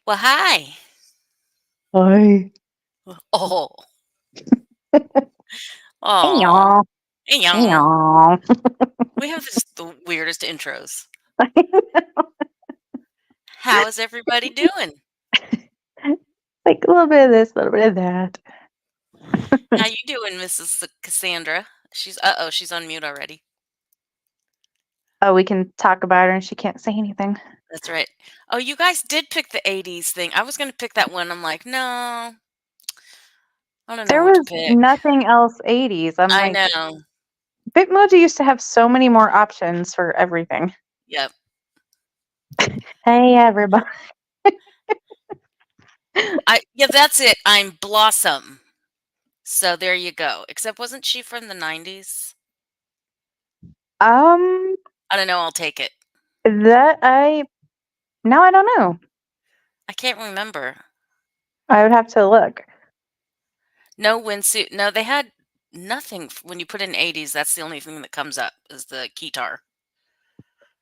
Well, hi. Hi. Oh, Hey oh, y'all. hey, Hey y'all. y'all. We have the weirdest intros. How is everybody doing? Like a little bit of this, a little bit of that. How you doing, Mrs. Cassandra? She's on mute already. Oh, we can talk about her and she can't say anything. That's right. Oh, you guys did pick the 80s thing. I was going to pick that one. I'm like, no, I don't know There what to was pick. nothing else 80s. I'm I like, know. Bitmoji used to have so many more options for everything. Yep. Hey everybody. Yeah, that's it. I'm Blossom. So there you go. Except wasn't she from the 90s? Um I don't know. I'll take it. that I now I don't know. I can't remember. I would have to look. No windsuit. No, they had nothing when you put in 80s. That's the only thing that comes up is the guitar.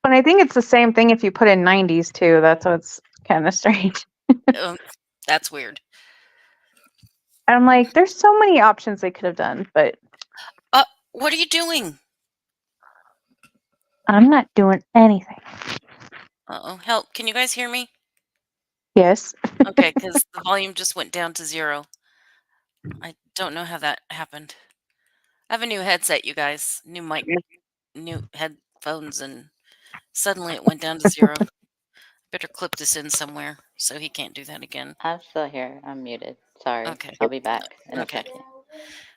And I think it's the same thing if you put in 90s too. That's what's kind of strange. Oh, that's weird. I'm like, there's so many options they could have done, but What are you doing? I'm not doing anything. Uh-oh, help. Can you guys hear me? Yes. Okay, because the volume just went down to 0. I don't know how that happened. I have a new headset, you guys. New mic, new headphones, and suddenly it went down to 0. Better clip this in somewhere so he can't do that again. I'm still here. I'm muted. Sorry. Okay. I'll be back in a Okay. second.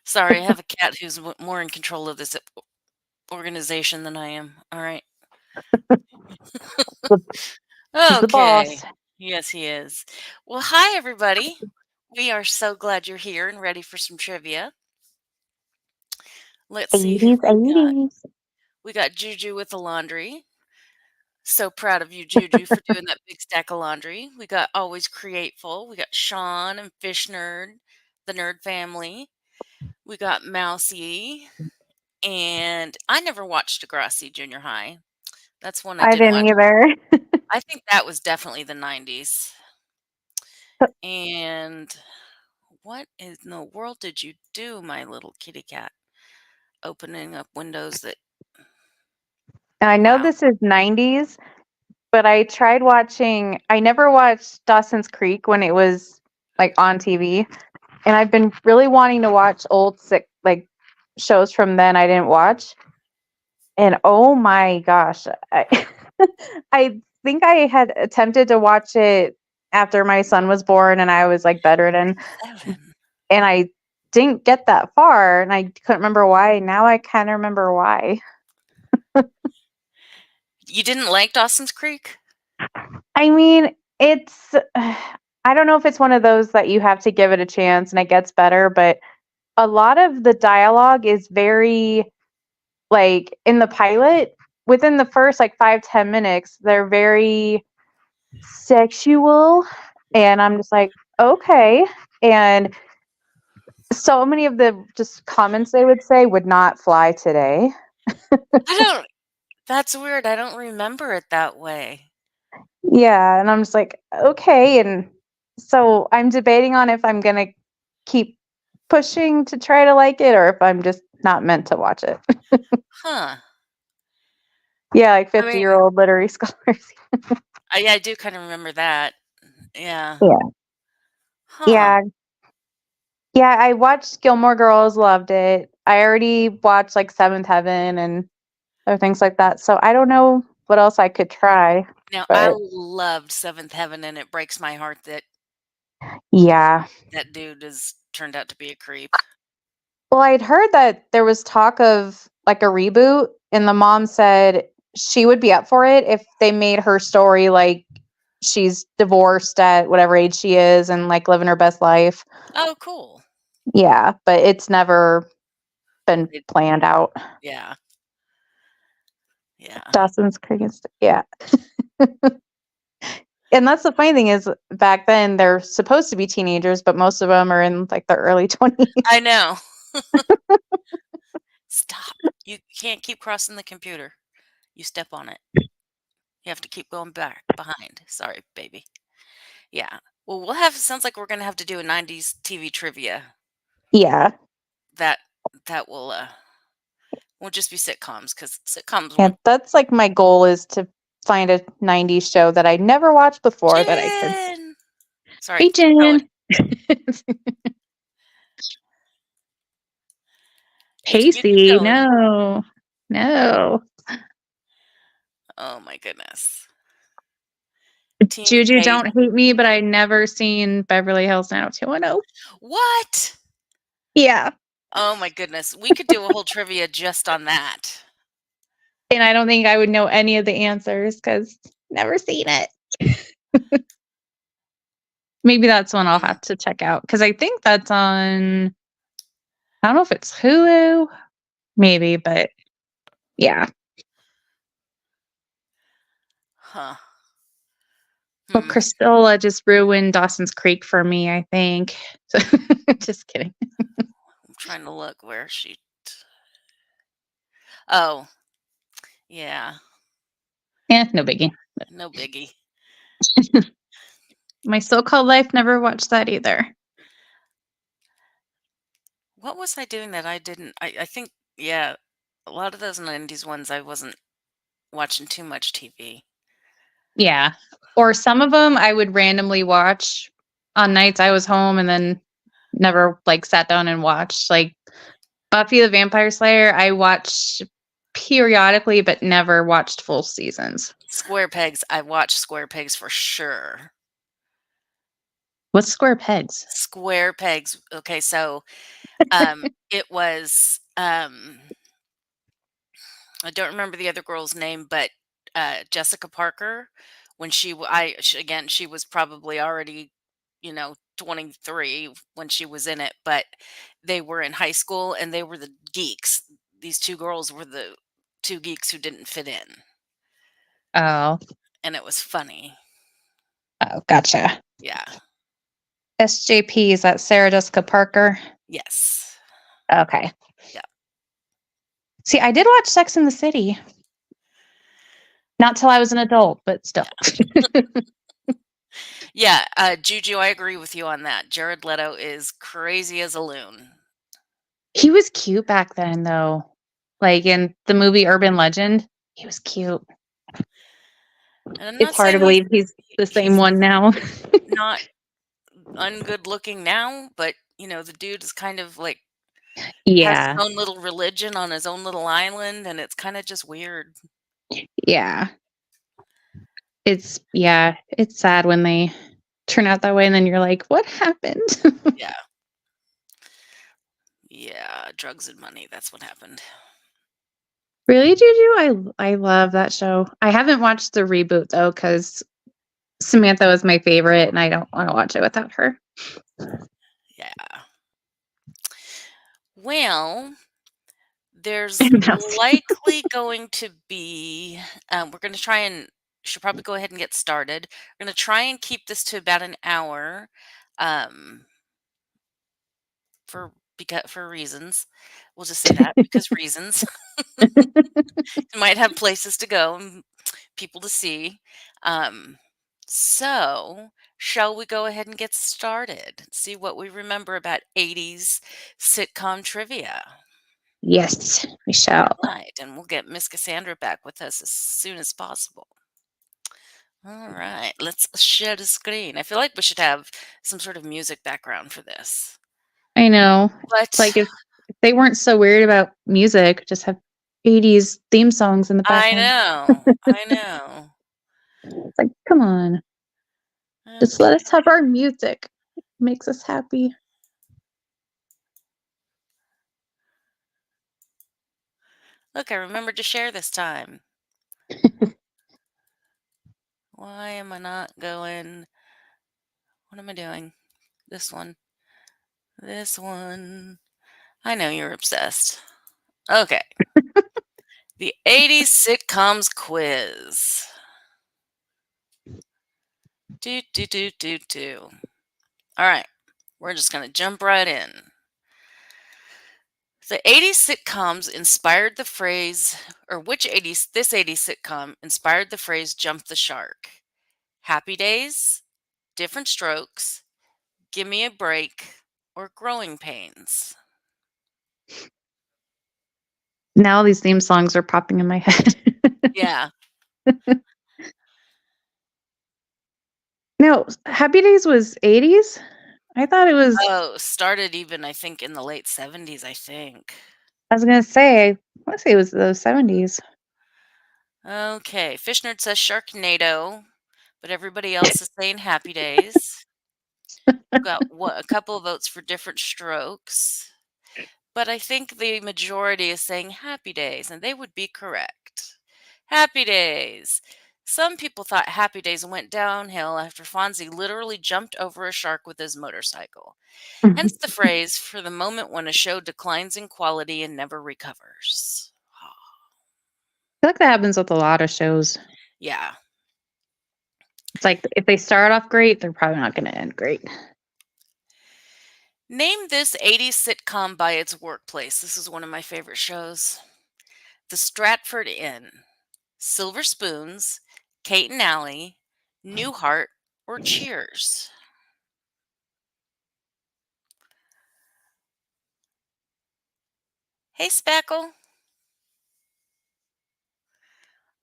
Sorry, I have a cat who's more in control of this organization than I am. All right. He's the Okay. boss. Yes, he is. Well, hi, everybody. We are so glad you're here and ready for some trivia. Let's see who 80s, we got. 80s. We got Juju with the laundry. So proud of you, Juju, for doing that big stack of laundry. We got Always Createful. We got Sean and Fish Nerd, the Nerd family. We got Mousy. And I never watched Degrassi Junior High. That's one I I didn't didn't watch. either. I think that was definitely the 90s. And what in the world did you do, my little kitty cat? Opening up windows that, And I know wow. this is 90s, but I never watched Dawson's Creek when it was like on TV. And I've been really wanting to watch old shows from then I didn't watch. And oh my gosh, I think I had attempted to watch it after my son was born and I was like bedridden. 7. And I didn't get that far and I couldn't remember why. Now I kind of remember why. You didn't like Dawson's Creek? I mean, it's I don't know if it's one of those that you have to give it a chance and it gets better, but a lot of the dialogue is very like in the pilot, within the first like 5-10 minutes, they're very sexual. And I'm just like, okay. And so many of the just comments they would say would not fly today. I don't. That's weird. I don't remember it that way. Yeah, and I'm just like, okay. And so I'm debating on if I'm gonna keep pushing to try to like it or if I'm just not meant to watch it. Huh. Yeah, like I mean, 50-year-old literary scholars. yeah, I do kind of remember that. Yeah. Yeah. Huh. Yeah. Yeah, I watched Gilmore Girls, loved it. I already watched like Seventh Heaven and other things like that. So I don't know what else I could try. Now, I But loved Seventh Heaven, and it breaks my heart that yeah. that dude has turned out to be a creep. Well, I'd heard that there was talk of like a reboot, and the mom said she would be up for it if they made her story like she's divorced at whatever age she is and like living her best life. Oh, cool. Yeah, but it's never been It, planned out. yeah. Yeah. Dawson's Creek is, yeah. And that's the funny thing is back then they're supposed to be teenagers, but most of them are in like their early 20s. I know. Stop. You can't keep crossing the computer. You step on it. You have to keep going back behind. Sorry, baby. Yeah. Well, sounds like we're gonna have to do a 90s TV trivia. Yeah. That that won't just be sitcoms, because sitcoms Yeah, won't. that's like my goal is to find a 90s show that I never watched before that I could. Jen! Sorry, Hey, keep going. Jen. You keep Pacey, going. no. No. Oh my goodness. Team Juju, Pace. don't hate me, but I never seen Beverly Hills 90210. What? Yeah. Oh my goodness. We could do a whole trivia just on that. And I don't think I would know any of the answers because never seen it. Maybe that's one I'll Mm. have to check out because I think that's on, I don't know if it's Hulu, maybe, but yeah. Huh. Well, Hmm. Cristela just ruined Dawson's Creek for me, I think. Just kidding. I'm trying to look where she. Oh, yeah. No biggie. No biggie. My so-called life never watched that either. What was I doing that I didn't? I think, yeah, a lot of those 90s ones, I wasn't watching too much TV. Yeah. Or some of them I would randomly watch on nights I was home and then never like sat down and watched. Like Buffy the Vampire Slayer, I watched periodically but never watched full seasons. Square Pegs, I watched Square Pegs for sure. What's Square Pegs? Square Pegs. Okay, so it was I don't remember the other girl's name, but Jessica Parker, when again, she was probably already, 23 when she was in it, but they were in high school and they were the geeks. These two girls were the two geeks who didn't fit in, Oh, and it was funny. oh, gotcha. Yeah. SJP, is that Sarah Jessica Parker? Yes. Okay. Yeah. See, I did watch Sex in the City. Not till I was an adult, but still. Yeah. Juju, I agree with you on that. Jared Leto is crazy as a loon. He was cute back then, though. Like in the movie Urban Legend, he was cute. And I'm It's not hard to saying believe he's the same he's one now. not ungood looking now, but the dude is kind of like has his Yeah. own little religion on his own little island, and it's kind of just weird. Yeah. It's sad when they turn out that way and then you're like, what happened? Yeah. Yeah, drugs and money, that's what happened. Really, Juju? I love that show. I haven't watched the reboot though, because Samantha was my favorite and I don't want to watch it without her. Yeah. Well, there's That's- likely going to be we're going to try and should probably go ahead and get started. We're going to try and keep this to about an hour um for reasons. We'll just say that, because reasons. You might have places to go and people to see. Um, so, shall we go ahead and get started? See what we remember about 80s sitcom trivia. Yes, we All shall. right, and we'll get Miss Cassandra back with us as soon as possible. All right, let's share the screen. I feel like we should have some sort of music background for this. I know. But Like if they weren't so weird about music, just have 80s theme songs in the I background. know, I know. It's like, come on. Just let us have our music. It makes us happy. Look, I remembered to share this time. Why am I not going? What am I doing? This one. This one. I know you're obsessed. Okay. The 80s sitcoms quiz. Do, do, do, do, do. All right. We're just going to jump right in. The 80s sitcoms inspired the phrase, or which 80s sitcom inspired the phrase jump the shark? Happy Days, Different Strokes, Give Me a Break, or Growing Pains? Now all these theme songs are popping in my head. Yeah. No, Happy Days was 80s? I thought it was Oh, started even, I think, in the late 70s, I think. I was gonna say, I wanna say it was the 70s. Okay, Fishnerd says Sharknado, but everybody else is saying Happy Days. Got what a couple of votes for Different Strokes, but I think the majority is saying Happy Days, and they would be correct. Happy Days. Some people thought Happy Days went downhill after Fonzie literally jumped over a shark with his motorcycle. Hence the phrase, for the moment when a show declines in quality and never recovers. I feel like that happens with a lot of shows. Yeah. It's like if they start off great, they're probably not gonna end great. Name this 80s sitcom by its workplace. This is one of my favorite shows. The Stratford Inn, Silver Spoons, Kate and Allie, Newhart, or Cheers? Hey, Speckle.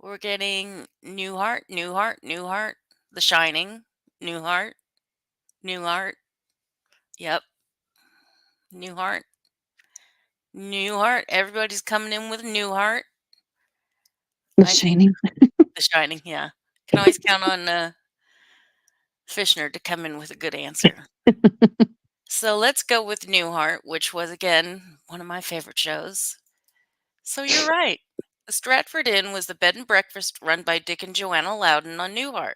We're getting Newhart, Newhart, Newhart, The Shining, Newhart, Newhart. Yep, Newhart, Newhart. Everybody's coming in with Newhart. The I think Shining. The Shining, yeah. Can always count on Fishner to come in with a good answer. So let's go with Newhart, which was, again, one of my favorite shows. So you're right. The Stratford Inn was the bed and breakfast run by Dick and Joanna Loudon on Newhart.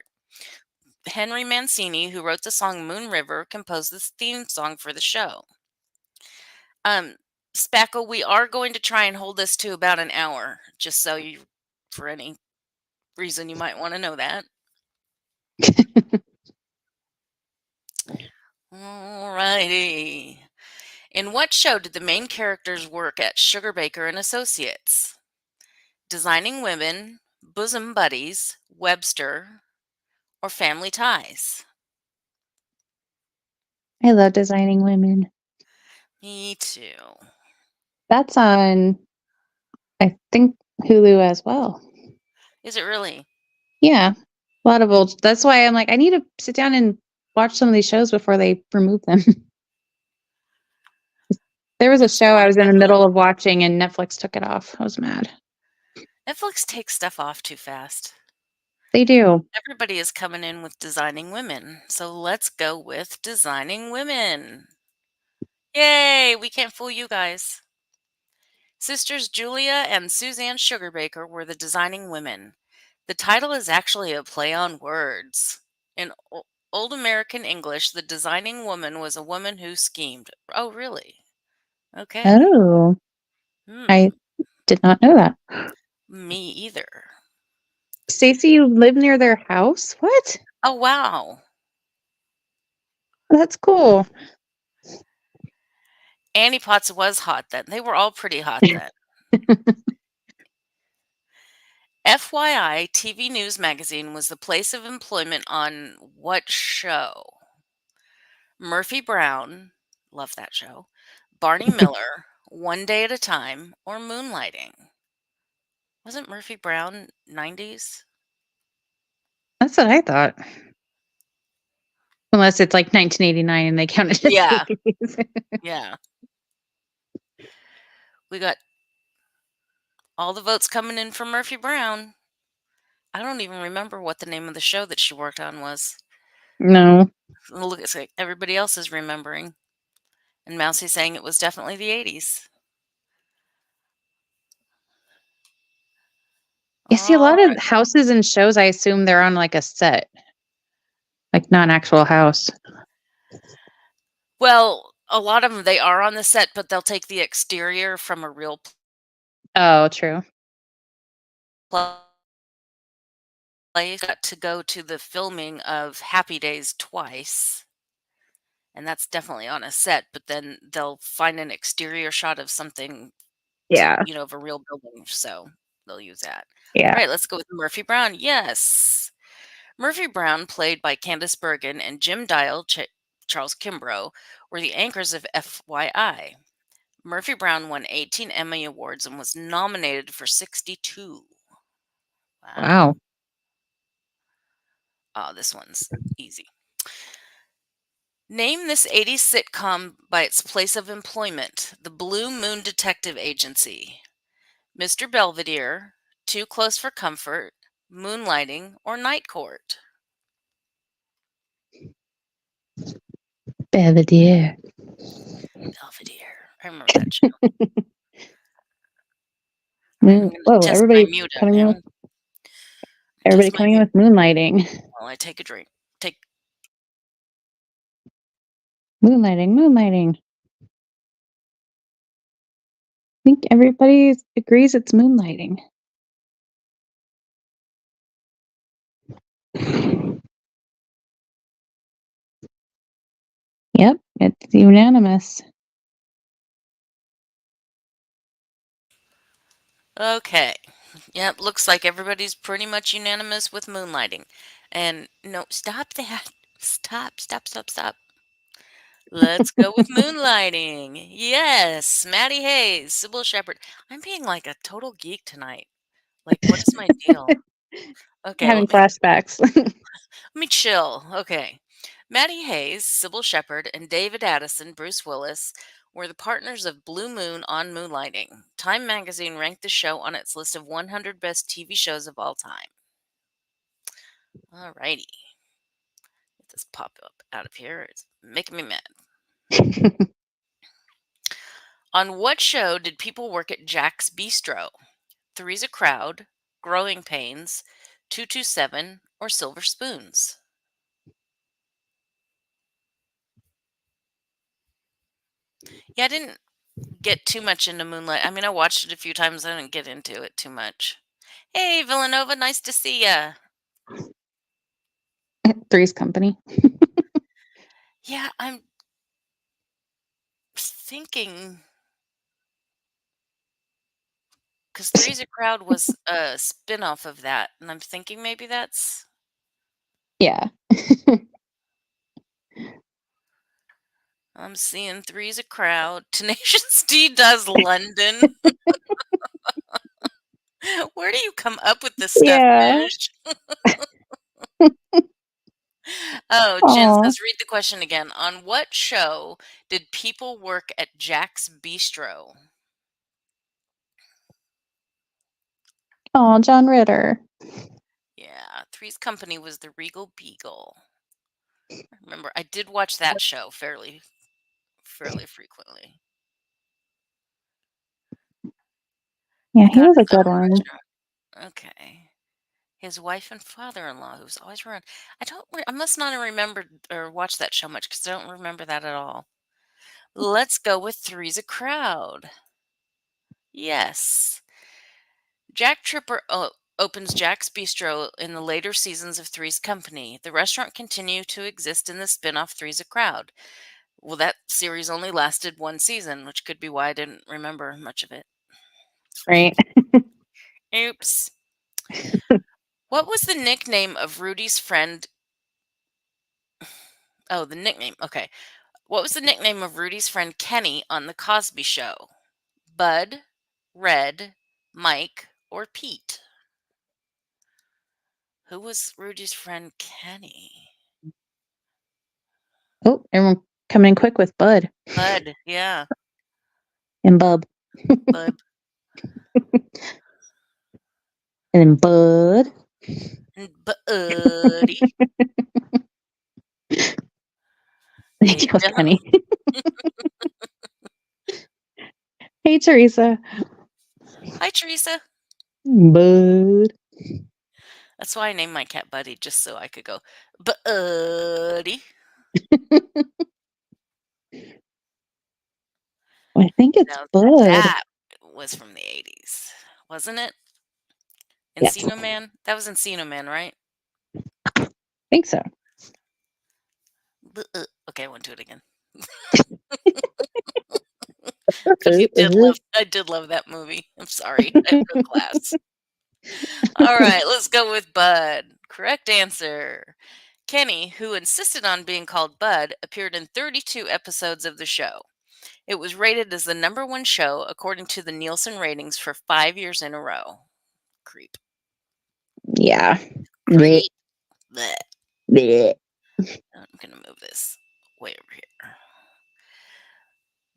Henry Mancini, who wrote the song Moon River, composed this theme song for the show. Spackle, we are going to try and hold this to about an hour, just so you, for any reason you might want to know that. Alrighty. In what show did the main characters work at Sugar Baker and Associates? Designing Women, Bosom Buddies, Webster, or Family Ties? I love Designing Women. Me too. That's on, I think, Hulu as well. Is it really? Yeah, a lot of old. That's why I'm like, I need to sit down and watch some of these shows before they remove them. There was a It's a show I lot was in the better than middle of watching and Netflix took it off. I was mad. Netflix takes stuff off too fast. They do. Everybody is coming in with Designing Women, so let's go with Designing Women. Yay, we can't fool you guys. Sisters Julia and Suzanne Sugarbaker were the designing women. The title is actually a play on words. In Old American English, the designing woman was a woman who schemed. Oh, really? Okay. Oh, I Hmm. did not know that. Me either. Stacy, you live near their house? What? Oh, wow. That's cool. Annie Potts was hot then. They were all pretty hot then. FYI, TV News Magazine was the place of employment on what show? Murphy Brown, love that show, Barney Miller, One Day at a Time, or Moonlighting? Wasn't Murphy Brown 90s? That's what I thought. Unless it's like 1989 and they count it as Yeah, 80s. yeah. We got all the votes coming in for Murphy Brown. I don't even remember what the name of the show that she worked on was. No. Look, it's like everybody else is remembering. And Mousie's saying it was definitely the 80s. You see, a All lot of right. houses and shows, I assume they're on like a set, like not an actual house. Well, a lot of them, they are on the set, but they'll take the exterior from a real Oh, true. place. Got to go to the filming of Happy Days twice, and that's definitely on a set, but then they'll find an exterior shot of something to, Yeah. of a real building, so they'll use that. Yeah. All right, let's go with Murphy Brown. Yes. Murphy Brown, played by Candice Bergen, and Jim Dial, Charles Kimbrough, were the anchors of FYI. Murphy Brown won 18 Emmy Awards and was nominated for 62. Wow. Wow. Oh, this one's easy. Name this 80s sitcom by its place of employment. The Blue Moon Detective Agency. Mr. Belvedere, Too Close for Comfort, Moonlighting, or Night Court? Belvedere. Belvedere. I remember that show. All right, I'm going to Whoa, test my everybody's mute up coming in now. with everybody Test my coming in mute with moonlighting. while I take a drink. Moonlighting. I think everybody agrees it's moonlighting. Yep, it's unanimous. Okay. Yep, looks like everybody's pretty much unanimous with moonlighting. And no, stop that. Stop. Let's go with moonlighting. Yes, Maddie Hayes, Sybil Shepherd. I'm being like a total geek tonight. Like, what is my deal? Okay, Having flashbacks. let me chill. Okay. Maddie Hayes, Sybil Shepherd, and David Addison, Bruce Willis, were the partners of Blue Moon on Moonlighting. Time magazine ranked the show on its list of 100 best TV shows of all time. Alrighty. Get this pop up out of here. It's making me mad. On what show did people work at Jack's Bistro? Three's a Crowd, Growing Pains, 227, or Silver Spoons? Yeah, I didn't get too much into Moonlight. I mean, I watched it a few times. I didn't get into it too much. Hey, Villanova, nice to see ya. Three's Company. Yeah, I'm thinking because Three's a Crowd was a spin-off of that, and I'm thinking maybe that's. Yeah. I'm seeing Three's a Crowd. Tenacious D does London. Where do you come up with this stuff, Yeah. Mish? Oh, Jen Aw. says, read the question again. On what show did people work at Jack's Bistro? Oh, John Ritter. Yeah, Three's Company was the Regal Beagle. I remember, I did watch that show fairly frequently. Yeah, I he got was a his good own one. restaurant. Okay. His wife and father-in-law, who's always around. I must not have remembered or watched that show much because I don't remember that at all. Let's go with Three's a Crowd. Yes. Jack Tripper opens Jack's Bistro in the later seasons of Three's Company. The restaurant continued to exist in the spin-off Three's a Crowd. Well, that series only lasted one season, which could be why I didn't remember much of it. Right. Oops. What was the nickname of Rudy's friend? Oh, the nickname. Okay. What was the nickname of Rudy's friend Kenny on The Cosby Show? Bud, Red, Mike, or Pete? Who was Rudy's friend Kenny? Oh, everyone coming in quick with Bud Bud, yeah. and Bub. Bud. And then Bud. And Buddy. Hey, That was John. funny. Hey, Teresa. Hi, Teresa. Bud. That's why I named my cat Buddy, just so I could go, Buddy. I think it's Now, Bud. that was from the 80s, wasn't it? Yes. Encino Man? That was Encino Man, right? I think so. Okay, I won't do it again. Because I did love that movie. I'm sorry. I have no class. All right, let's go with Bud. Correct answer. Kenny, who insisted on being called Bud, appeared in 32 episodes of the show. It was rated as the #1 show according to the Nielsen ratings for 5 years in a row. Creep. Yeah. Blech. Creep. Blech. Blech. I'm going to move this way over here.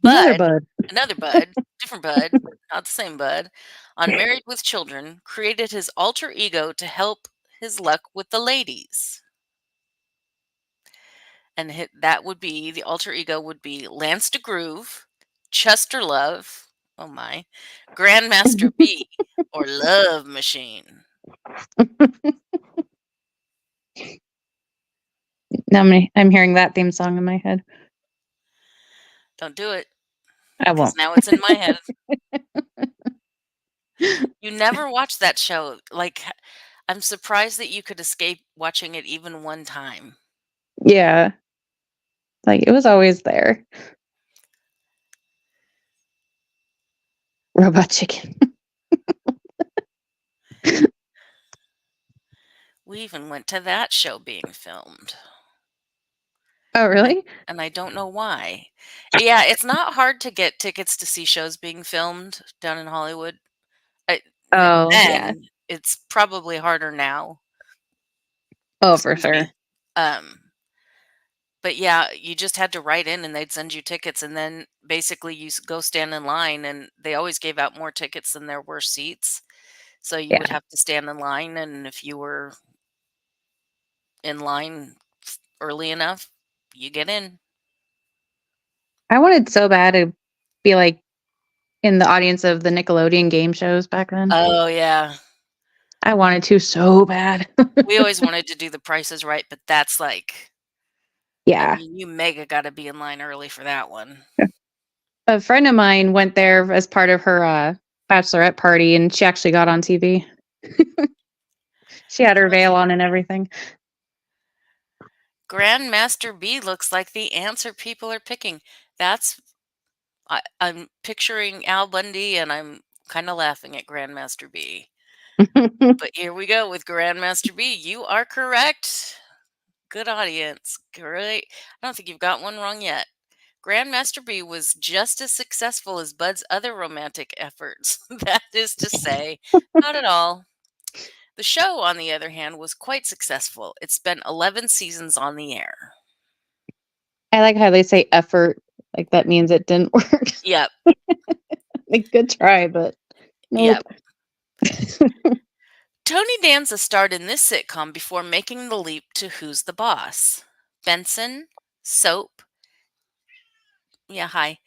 Another Bud, Bud. another Bud, different Bud, not the same Bud, on Married with Children, created his alter ego to help his luck with the ladies. And that would be, the alter ego would be Lance DeGroove, Chester Love, oh my, Grandmaster B, or Love Machine. Now I'm hearing that theme song in my head. Don't do it, I because won't. now it's in my head. You never watched that show. Like, I'm surprised that you could escape watching it even one time. Yeah. Like, it was always there. Robot Chicken. We even went to that show being filmed. Oh, really? And I don't know why. Yeah, it's not hard to get tickets to see shows being filmed down in Hollywood. I, Oh, yeah. then it's probably harder now. Oh, for Excuse sure. me. But yeah, you just had to write in and they'd send you tickets, and then basically you go stand in line, and they always gave out more tickets than there were seats. So you would Yeah. have to stand in line, and if you were in line early enough, you get in. I wanted so bad to be like in the audience of the Nickelodeon game shows back then. Oh yeah. I wanted to so bad. We always wanted to do The Price is Right, but that's like, I Yeah. mean, you mega gotta be in line early for that one. A friend of mine went there as part of her bachelorette party, and she actually got on TV. She had her veil on and everything. Grandmaster B looks like the answer people are picking. That's I'm picturing Al Bundy, and I'm kinda laughing at Grandmaster B. But here we go with Grandmaster B. You are correct. Good audience. Great. I don't think you've got one wrong yet. Grandmaster B was just as successful as Bud's other romantic efforts. That is to say, not at all. The show, on the other hand, was quite successful. It spent 11 seasons on the air. I like how they say effort, like that means it didn't work. Yep. Like, good try, but nope. Yep. Tony Danza starred in this sitcom before making the leap to Who's the Boss? Benson, Soap, yeah, hi,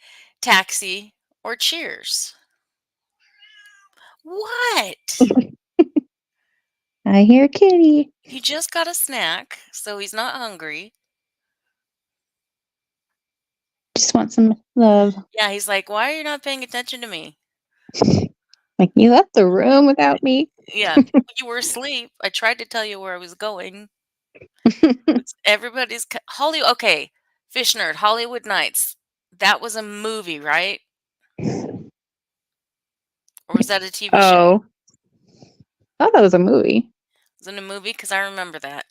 Taxi, or Cheers? What? I hear kitty. He just got a snack, so he's not hungry. Just want some love. Yeah, he's like, why are you not paying attention to me? Like, you left the room without me. Yeah, you were asleep. I tried to tell you where I was going. Everybody's okay. Fish Nerd, Hollywood Nights. That was a movie, right? Or was that a TV show? Oh. I thought that was a movie. Was it a movie? Because I remember that.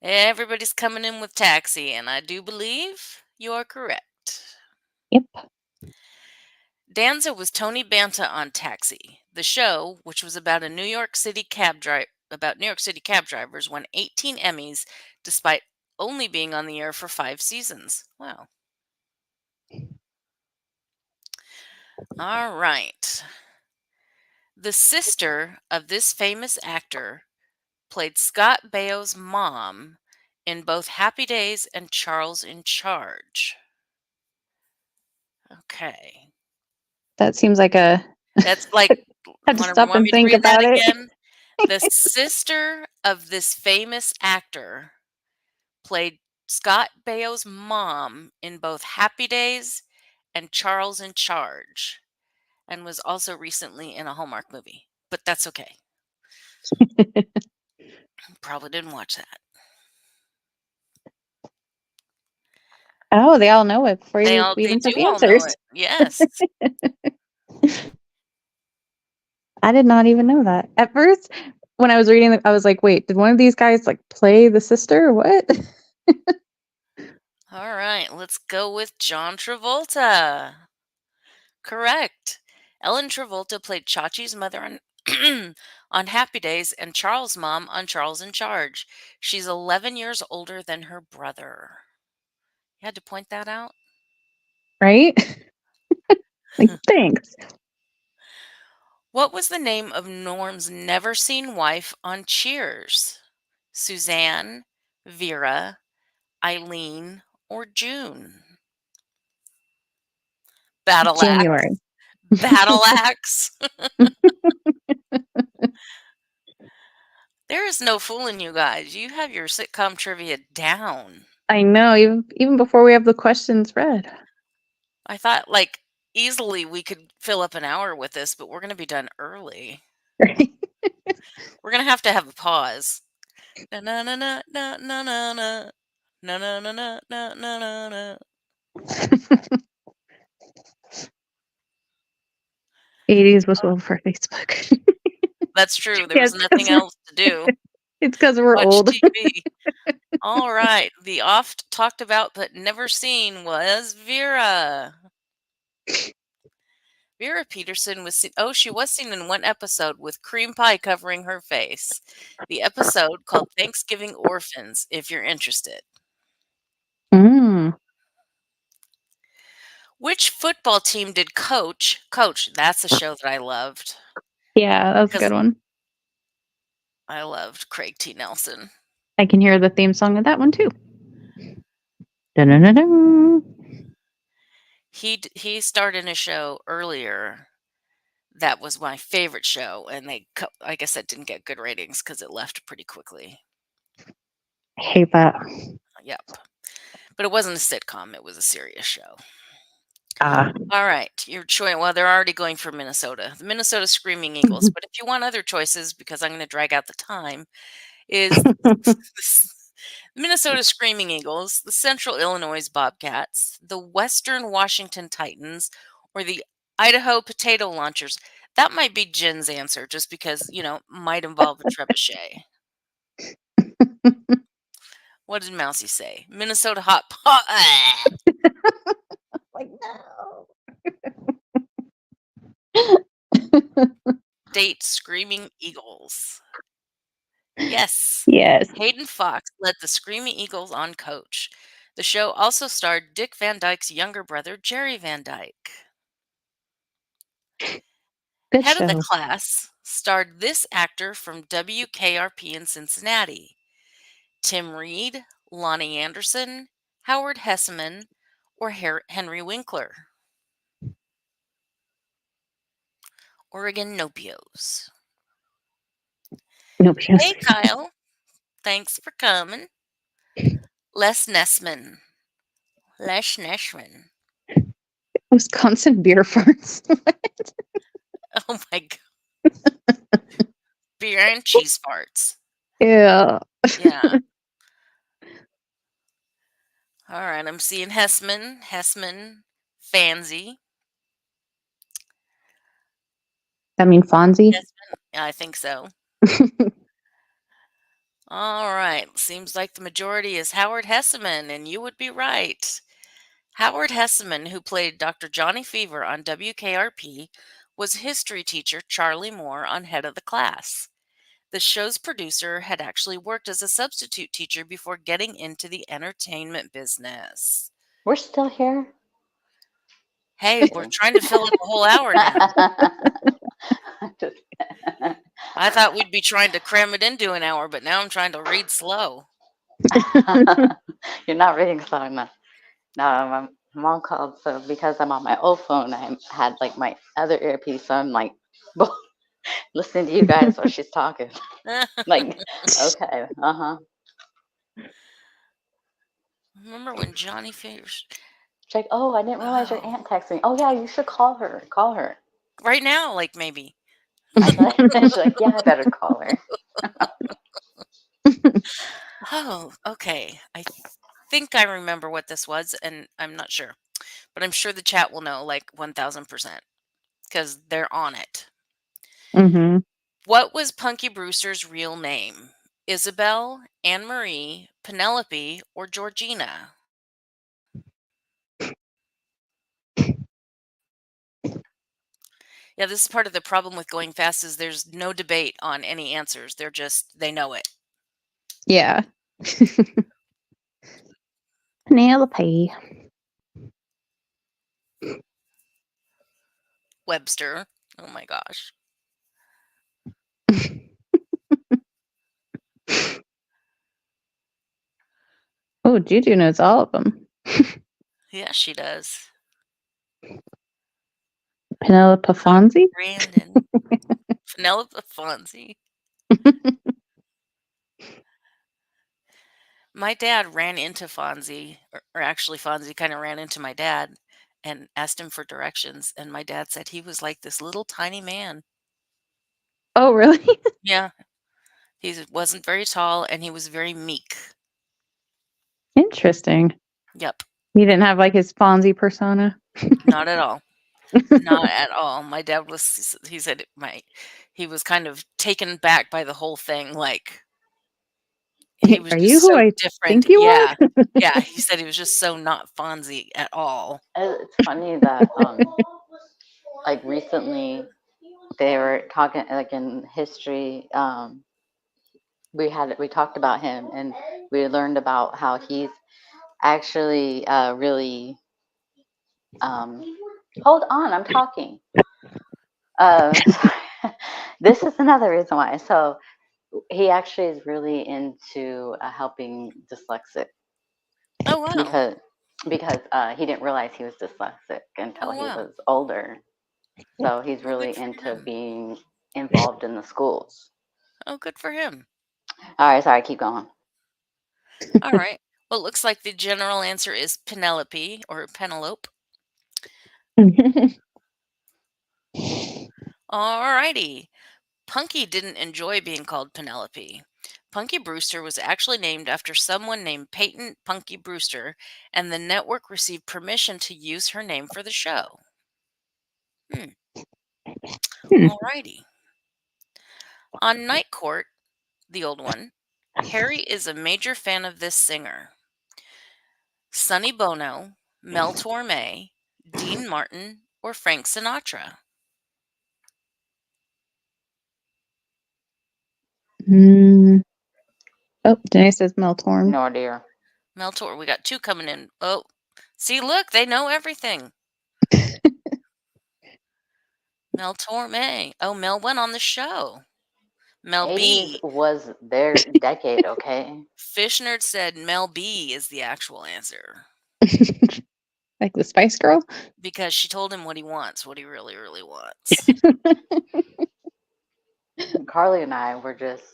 Everybody's coming in with Taxi, and I do believe you are correct. Yep. Danza was Tony Banta on Taxi. The show, which was about New York City cab drivers, won 18 Emmys despite only being on the air for 5 seasons. Wow. All right. The sister of this famous actor played Scott Baio's mom in both Happy Days and Charles in Charge. Okay. That seems like a That's like, have to want stop and me to think read that about it. again? The sister of this famous actor played Scott Baio's mom in both Happy Days and Charles in Charge, and was also recently in a Hallmark movie. But that's okay. Probably didn't watch that. Oh, they all know it before They you do even put the all know answers. it. Yes. I did not even know that. At first, when I was reading it, I was like, "Wait, did one of these guys, like, play the sister or what?" All right, let's go with John Travolta. Correct. Ellen Travolta played Chachi's mother on on Happy Days and Charles' mom on Charles in Charge. She's 11 years older than her brother. You had to point that out? Right? Like, thanks. What was the name of Norm's never seen wife on Cheers? Suzanne, Vera, Eileen, or June? Battle axe. January. Battle axe. There is no fooling you guys. You have your sitcom trivia down. I know, even before we have the questions read. I thought, like, easily we could fill up an hour with this, but we're going to be done early. Right? We're going to have a pause. Na na na na na na na na na na na na na na na. 80s was well for Facebook. That's true. There was Yes, nothing else to do. it's because 'cause we're Watch old. TV. All right. The oft talked about but never seen was Vera. Vera Peterson was seen. Oh, she was seen in one episode with cream pie covering her face. The episode called Thanksgiving Orphans, if you're interested. Mm. Which football team did Coach, that's a show that I loved Yeah, that was a because good one. I loved Craig T. Nelson. I can hear the theme song of that one too. Dun-dun-dun-dun. He starred in a show earlier that was my favorite show, and I guess that didn't get good ratings because it left pretty quickly. I hate that. Yep. But it wasn't a sitcom, it was a serious show. Ah. All right, your choice. Well, they're already going for Minnesota, the Minnesota Screaming Eagles. But if you want other choices, because I'm going to drag out the time, is the Minnesota Screaming Eagles, the Central Illinois Bobcats, the Western Washington Titans, or the Idaho Potato Launchers. That might be Jen's answer, just because might involve a trebuchet. What did Mousy say? Minnesota hot pot. Like, no. State Screaming Eagles. Yes. Yes. Hayden Fox led the Screaming Eagles on Coach. The show also starred Dick Van Dyke's younger brother, Jerry Van Dyke. Good Head of the show. Class starred this actor from WKRP in Cincinnati: Tim Reed, Lonnie Anderson, Howard Hesseman, or Henry Winkler. Oregon Nopios. Nope. Yes. Hey, Kyle. Thanks for coming. Les Nessman. Les Nessman. Wisconsin beer farts. Oh my God. Beer and cheese farts. Yeah. Yeah. All right. I'm seeing Hessman, Fancy. That mean Fonzie? Hessman. Yeah, I think so. All right. Seems like the majority is Howard Hesseman, and you would be right. Howard Hesseman, who played Dr. Johnny Fever on WKRP, was history teacher Charlie Moore on Head of the Class. The show's producer had actually worked as a substitute teacher before getting into the entertainment business. We're still here. Hey, we're trying to fill up a whole hour now. Just- I thought we'd be trying to cram it into an hour, but now I'm trying to read slow. You're not reading slow enough. No, my mom called, so because I'm on my old phone, I had like my other earpiece, so I'm like listening to you guys while she's talking. Like, okay, Remember when Johnny Fever? She's like, oh, I didn't realize your Oh, aunt texted me. Oh yeah, you should call her. Call her. right now, like maybe. I thought she's like, yeah, I better call her. Oh, okay. I think I remember what this was, and I'm not sure, but I'm sure the chat will know like 1000% because they're on it. Mm-hmm. What was Punky Brewster's real name? Isabel, Anne Marie, Penelope, or Georgina? Yeah, this is part of the problem with going fast is there's no debate on any answers. They know it. Yeah. Penelope. Webster. Oh my gosh. Oh, Juju knows all of them. Yeah, she does. Penelope Oh, Fonzie. Brandon. Penelope Fonzie. My dad ran into Fonzie, or actually Fonzie kind of ran into my dad and asked him for directions. And my dad said he was like this little tiny man. Oh, really? Yeah, he wasn't very tall and he was very meek. Interesting. Yep, He didn't have like his Fonzie persona. not at all. Not at all. My dad was, he said, he was kind of taken back by the whole thing. Like, he was Are you just who so I different. think you are? Yeah. Yeah. He said he was just so not Fonzie at all. It's funny that like recently they were talking like in history. We talked about him and we learned about how he's actually really. Hold on, I'm talking. Sorry. This is another reason why. So he actually is really into helping dyslexic Oh, wow. because he didn't realize he was dyslexic until Oh, he wow. was older. So he's Oh, good really for into him. being involved in the schools. Oh, good for him. All right, sorry, keep going. All right. Well, it looks like the general answer is Penelope or Penelope. All righty. Punky didn't enjoy being called Penelope. Punky Brewster was actually named after someone named Peyton Punky Brewster, and the network received permission to use her name for the show. All righty. On Night Court, the old one, Harry is a major fan of this singer: Sonny Bono, Mel Torme, Dean Martin, or Frank Sinatra. Mm. Oh, Denise says Mel Torme. No, dear. Mel Torme. We got two coming in. Oh, see, look, they know everything. Mel Torme. Oh, Mel went on the show. Mel 80s B. was their decade, okay? Fish Nerd said Mel B is the actual answer Like the Spice Girl? because she told him what he wants, what he really, really wants. Carly and I were just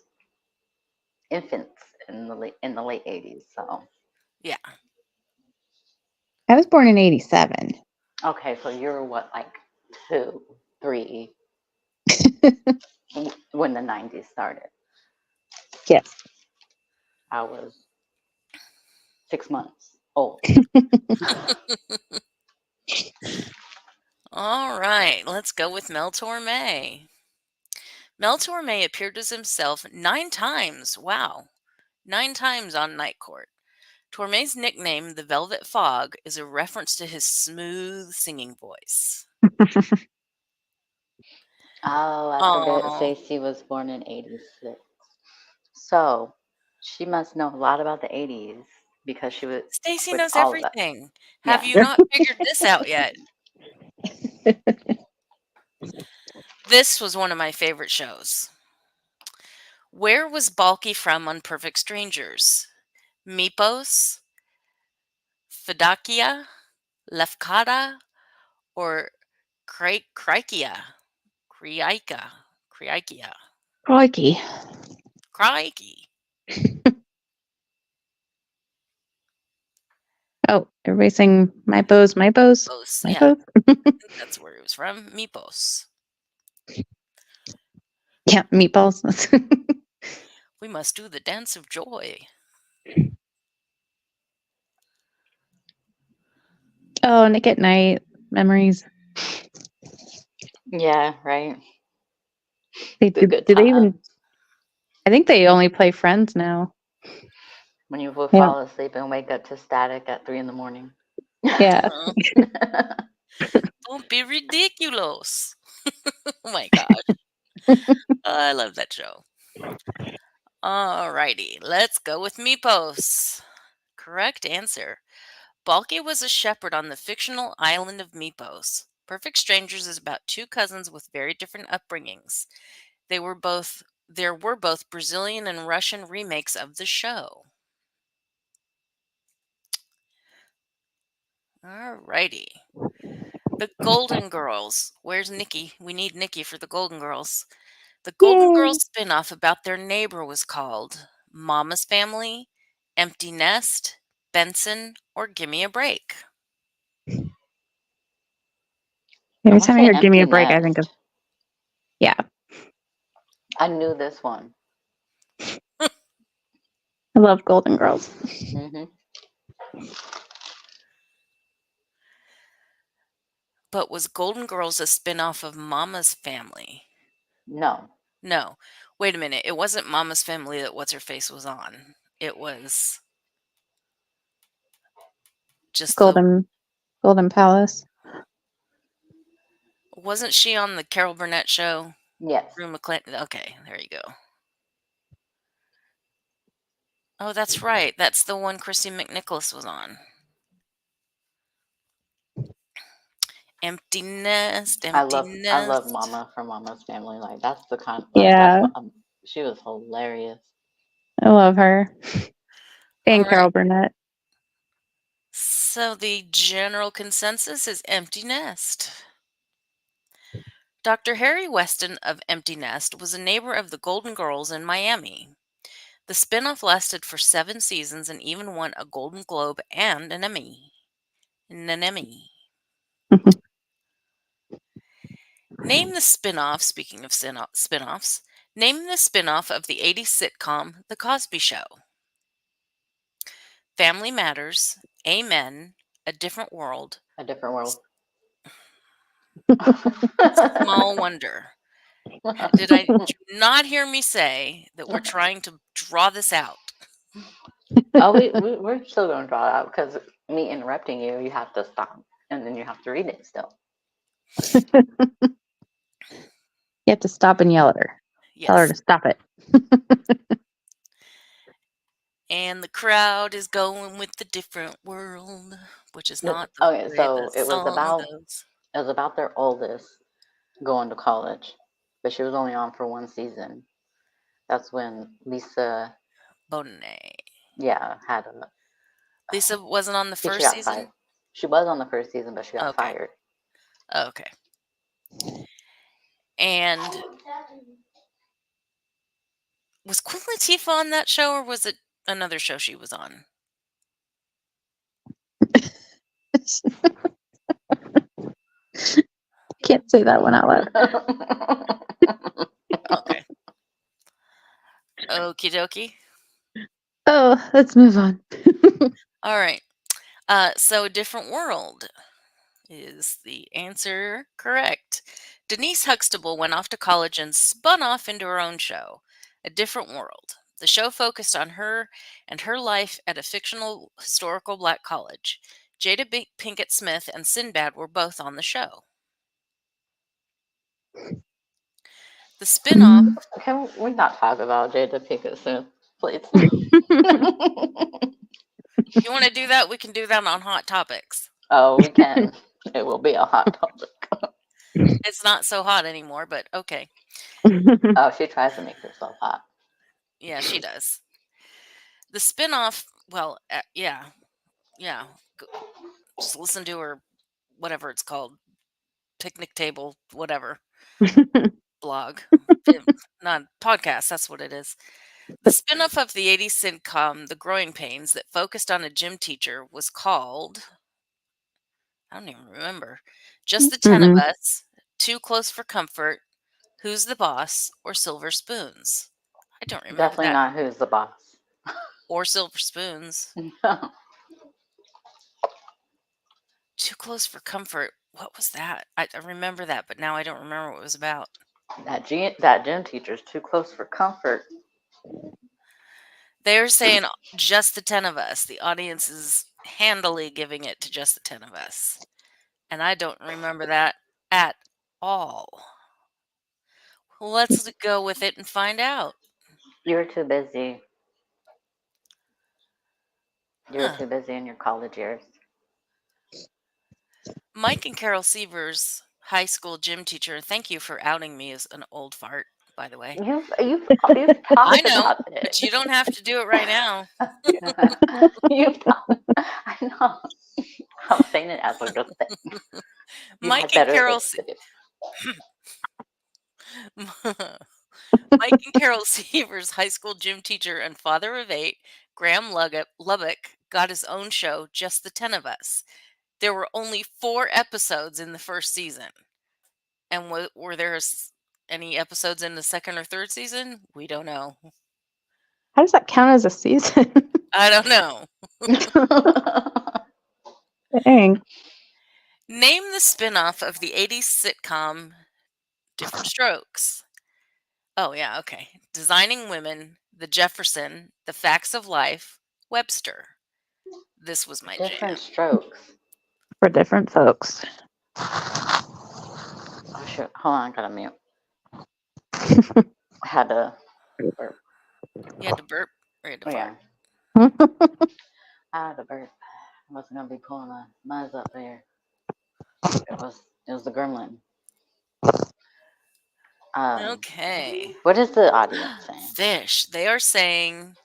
infants in the late 80s. So Yeah. I was born in 87. okay, so you're what, like 2, 3 when the 90s started. Yes. I was 6 months old. All right, let's go with Mel Torme. Mel Torme appeared as himself 9 times. Wow. 9 times on Night Court. Torme's nickname, the Velvet Fog, is a reference to his smooth singing voice. Oh, I forget. Oh, Stacey was born in 86. So she must know a lot about the 80s because she was Stacy with knows all of that. everything. Have Yeah. you not figured this out yet? This was one of my favorite shows. Where was Balky from on Perfect Strangers? Mipos, Fidakia, Lefkada, or Krikia? Krikia. Crikey. Crikey. Oh, everybody sing My Bows, My Bows, Mipos. My Yeah, Bows. I think that's where it was from. Mipos. Yeah, meatballs. We must do the dance of joy. Oh, Nick at Night memories. Yeah, right. The good Do they even? times. I think they only play Friends now. When you would They don't. fall asleep and wake up to static at 3 in the morning. Yeah. Oh, don't be ridiculous. Oh my gosh. I love that show. Alrighty, let's go with Meepos. Correct answer. Balky was a shepherd on the fictional island of Meepos. Perfect Strangers is about two cousins with very different upbringings. They were both there were both Brazilian and Russian remakes of the show. Alrighty. The Golden Girls. Where's Nikki? We need Nikki for the Golden Girls. The Golden Yay! Girls spin-off about their neighbor was called Mama's Family, Empty Nest, Benson, or Gimme a Break. I Every want to time I say hear "Give Me empty a Break," I think of nest. yeah. I knew this one. I love Golden Girls. Hmm. But was Golden Girls a spin-off of Mama's Family? No. No. Wait a minute. It wasn't Mama's Family that What's Her Face was on. It was just the Golden Palace. wasn't she on the Carol Burnett show? Yes. Rue McClanahan. Okay, there you go. Oh, that's right. That's the one Christy McNicholas was on. Empty Nest, Empty I love Nest. Mama from Mama's Family. Like that's the kind like that's Yeah, what she was hilarious. I love her. All And right. Carol Burnett. So the general consensus is Empty Nest. Dr. Harry Weston of Empty Nest was a neighbor of the Golden Girls in Miami. The spinoff lasted for 7 seasons and even won a Golden Globe and an Emmy. An Emmy. Name the spinoff, speaking of spinoffs, name the spinoff of the 80s sitcom The Cosby Show. Family Matters, Amen, A Different World, A Different World. Small Wonder. Did you not hear me say that we're trying to draw this out? Oh, we're still going to draw it out because me interrupting you, you have to stop and then you have to read it still. You have to stop and yell at her. Tell her Yes. to stop it. And the crowd is going with the different world, which is not the Okay, way the so song goes. it was about their oldest going to college, but she was only on for one season. That's when Lisa, Bonet. yeah, had a. Lisa wasn't on the I think she first got fired. season? She was on the first season, but she got Okay. fired. Okay. And was Queen Latifah on that show or was it another show she was on? Can't say that one out loud. Okay. Okie dokie. Oh, let's move on. All right. So A Different World is the answer correct. Denise Huxtable went off to college and spun off into her own show, A Different World. The show focused on her and her life at a fictional historical black college. Jada Pinkett Smith and Sinbad were both on the show. The spin-off. Can we not talk about Jada Pinkett Smith, please? You want to do that? We can do that on Hot Topics. Oh, we can. It will be a hot topic. It's not so hot anymore, but okay. Oh, she tries to make herself hot. Yeah, she does. The spin-off, well, yeah. Just listen to her, whatever it's called, picnic table, whatever, blog. Not podcast, that's what it is. The spin-off of the 80s sitcom The Growing Pains that focused on a gym teacher was called, I don't even remember, Just the 10 of Mm-mm. Us, Too Close for Comfort, Who's the Boss, or Silver Spoons. I don't remember Definitely that. not Who's the Boss. Or Silver Spoons. Too Close for Comfort. What was that? I remember that, but now I don't remember what it was about. That gym teacher's too close for comfort. They're saying just the 10 of us. The audience is handily giving it to just the 10 of us. And I don't remember that at all. Let's go with it and find out. You were too busy. You were Huh. too busy in your college years. Mike and Carol Sievers, high school gym teacher. Thank you for outing me as an old fart, by the way. You've I talked know, about but it. you don't have to do it right now. You've talked. I know. I'm saying it as a good thing. You Mike had and better Carol things to do. Mike and Carol Sievers, high school gym teacher and father of 8, Graham Lubbock, got his own show, Just the 10 of Us. There were only 4 episodes in the first season. And were there any episodes in the second or third season? We don't know. How does that count as a season? I don't know. Dang. Name the spin-off of the 80s sitcom Different Strokes. Oh, yeah, okay. Designing Women, The Jefferson, The Facts of Life, Webster. This was my Different jam. strokes. For different folks. Oh shoot! Hold on, I gotta mute. I had to burp. You had to burp or you had to Oh, fart? yeah, I had to burp. I wasn't gonna be pulling the muzz up there. It was the gremlin. Okay. What is the audience saying? Fish. They are saying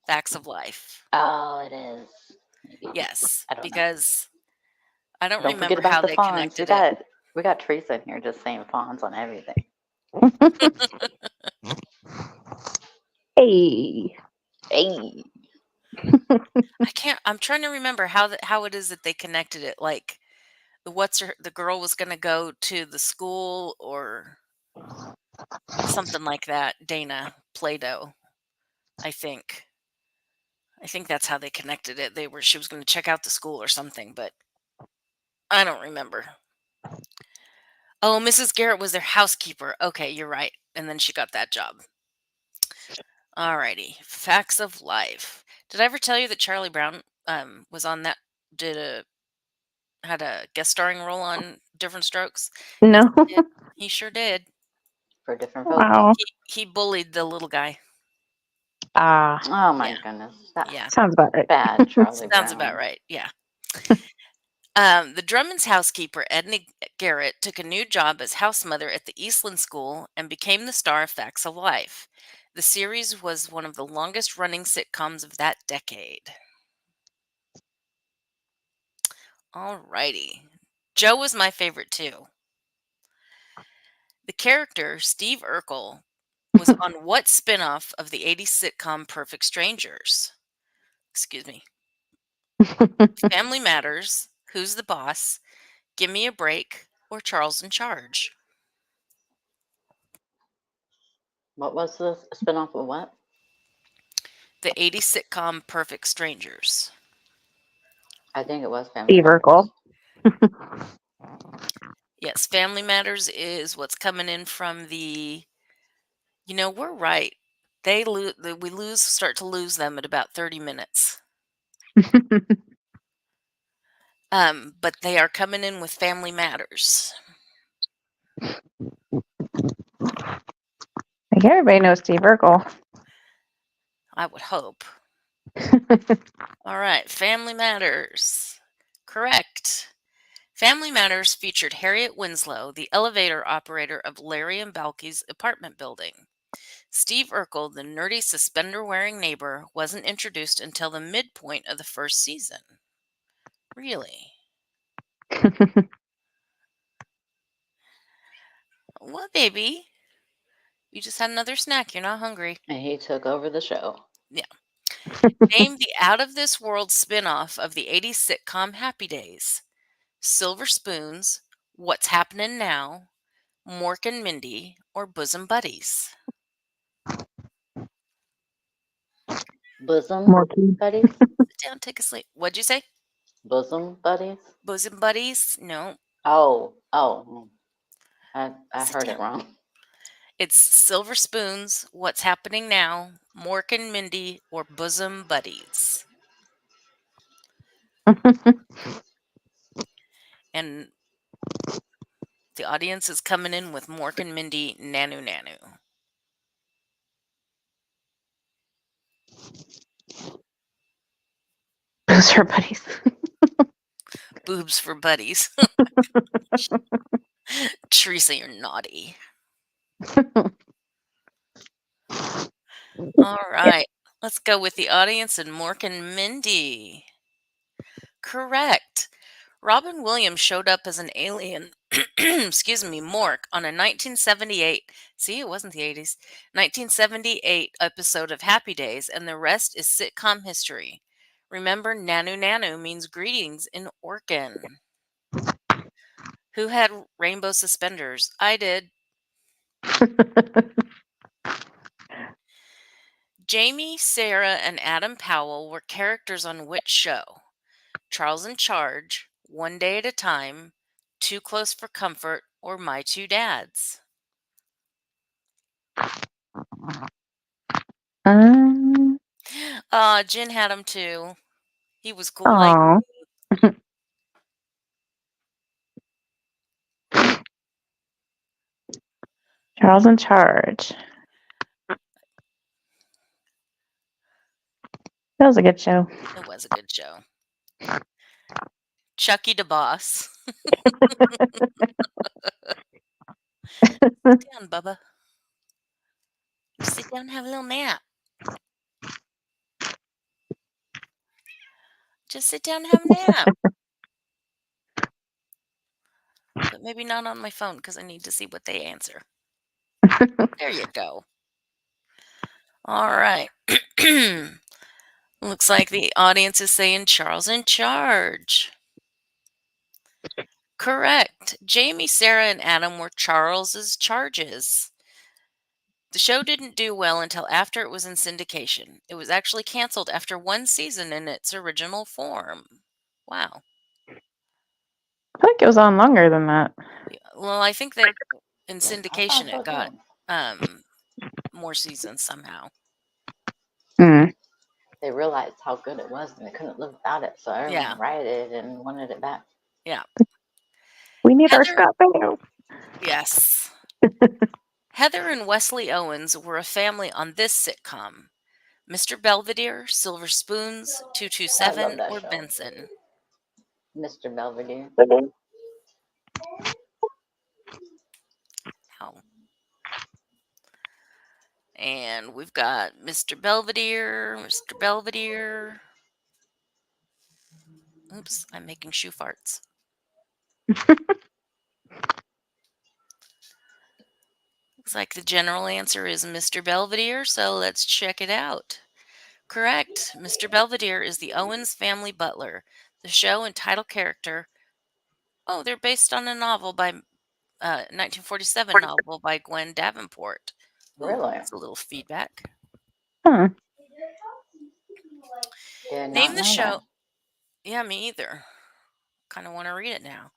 Facts of Life. Oh, it is. Maybe. Yes, I don't know. because I don't Don't forget remember how about the they fawns. connected it. We got Teresa in here just saying fawns on everything. Hey. Hey. I'm trying to remember how it is that they connected it. Like the girl was going to go to the school or something like that. Dana Play-Doh, I think. I think that's how they connected it. She was going to check out the school or something, but I don't remember. Oh, Mrs. Garrett was their housekeeper. Okay, you're right. And then she got that job. Alrighty. Facts of Life. Did I ever tell you that Charlie Brown was on that had a guest starring role on Different Strokes? Yes, No. he did. He sure did. For different folks. Wow. He bullied the little guy. Ah. Oh my Yeah. goodness. Yeah. Sounds about right. Bad Charlie Sounds Brown. about right. Yeah. The Drummond's housekeeper, Edna Garrett, took a new job as house mother at the Eastland School and became the star of Facts of Life. The series was one of the longest running sitcoms of that decade. Alrighty. Joe was my favorite too. The character, Steve Urkel, was on what spinoff of the 80s sitcom Perfect Strangers? Excuse me. Family Matters, Who's the Boss, Gimme a Break, or Charles in Charge? What was the spinoff of what? The 80s sitcom Perfect Strangers. I think it was Family Steve Matters. Urkel. Yes, Family Matters is what's coming in from the. We're right. We start to lose them at about 30 minutes. But they are coming in with Family Matters. I think everybody knows Steve Urkel. I would hope. All right, Family Matters. Correct. Family Matters featured Harriet Winslow, the elevator operator of Larry and Balky's apartment building. Steve Urkel, the nerdy suspender-wearing neighbor, wasn't introduced until the midpoint of the first season. Really? What, baby? You just had another snack. You're not hungry. And he took over the show. Yeah. Name the out-of-this-world spin-off of the 80s sitcom Happy Days. Silver Spoons, What's Happening Now, Mork and Mindy, or Bosom Buddies? Bosom Morky. buddies? Sit down, take a sleep. What'd you say? Bosom buddies? Bosom Buddies? No. Oh. I Sit heard down. it wrong. It's Silver Spoons, What's Happening Now, Mork and Mindy, or Bosom Buddies. And the audience is coming in with Mork and Mindy, Nanu Nanu. Those are buddies. Boobs for buddies. Teresa, you're naughty. All right. Let's go with the audience and Mork and Mindy. Correct. Robin Williams showed up as an alien, excuse me, Mork, on a 1978, see, it wasn't the 80s, 1978 episode of Happy Days, and the rest is sitcom history. Remember, Nanu Nanu means greetings in Orkin. Who had rainbow suspenders? I did. Jamie, Sarah, and Adam Powell were characters on which show? Charles in Charge, One Day at a Time, Too Close for Comfort, or My Two Dads? Um, Jen had him too. He was cool like oh, Charles in Charge. That was a good show. it was a good show. Chucky the Boss. Sit down, Bubba. Sit down and have a little nap. Just sit down and have a nap. But maybe not on my phone because I need to see what they answer. There you go. All right. Looks like the audience is saying Charles in Charge. Correct. Jamie, Sarah, and Adam were Charles's charges. The show didn't do well until after it was in syndication. It was actually canceled after one season in its original form. Wow. I think it was on longer than that. Well, I think that in I syndication thought it so got too. more seasons somehow. Mm. They realized how good it was and they couldn't live without it, so Yeah. everyone rioted and wanted it back. Yeah. We need our Heather, Scott Baio. yes. Heather and Wesley Owens were a family on this sitcom. Mr. Belvedere, Silver Spoons, I love 227, that or show. Benson. Mr. Belvedere. Ow. And we've got Mr. Belvedere, Mr. Belvedere. Oops, I'm making shoe farts. Looks like the general answer is Mr. Belvedere, so let's check it out. Correct. Mr. Belvedere is the Owens family butler. The show and title character. Oh, they're based on a novel by 1947 novel by Gwen Davenport. Ooh, Really? that's a little feedback. Huh. Did Name not the know show. that. Yeah, me either. Kind of want to read it now.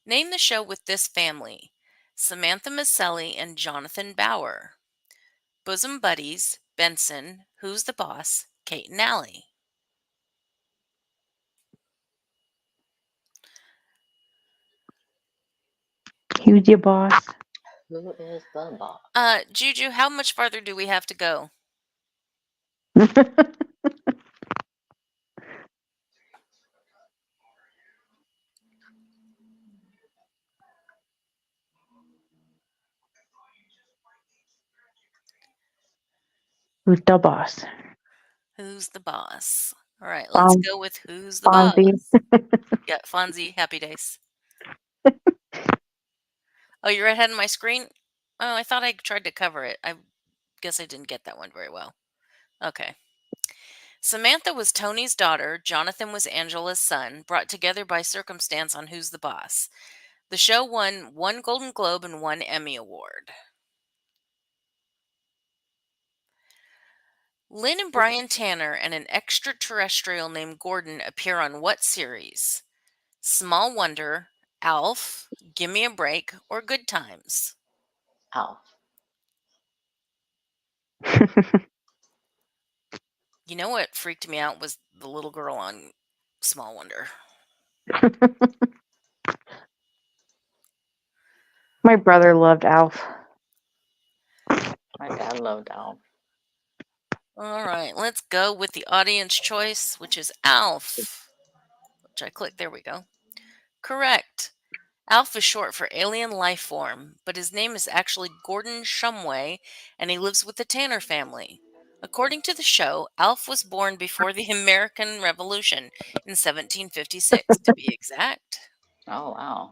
Name the show with this family. Samantha Maselli and Jonathan Bauer. Bosom Buddies, Benson, Who's the Boss, Kate and Allie. Who's your boss? Who is the boss? Juju, how much farther do we have to go? Who's the boss? Who's the boss? All right, let's go with Who's the Fonzie. Boss. Yeah, Fonzie, Happy Days. Oh, you're right ahead of my screen? Oh, I thought I tried to cover it. I guess I didn't get that one very well. Okay. Samantha was Tony's daughter. Jonathan was Angela's son, brought together by circumstance on Who's the Boss. The show won 1 Golden Globe and 1 Emmy Award. Lynn and Brian Tanner and an extraterrestrial named Gordon appear on what series? Small Wonder, Alf, Gimme a Break, or Good Times? Alf. You know what freaked me out was the little girl on Small Wonder. My brother loved Alf. My dad loved Alf. All right, let's go with the audience choice, which is Alf. Which I clicked. There we go. Correct. Alf is short for alien life form, but his name is actually Gordon Shumway, and he lives with the Tanner family. According to the show, Alf was born before the American Revolution in 1756, to be exact. Oh, wow.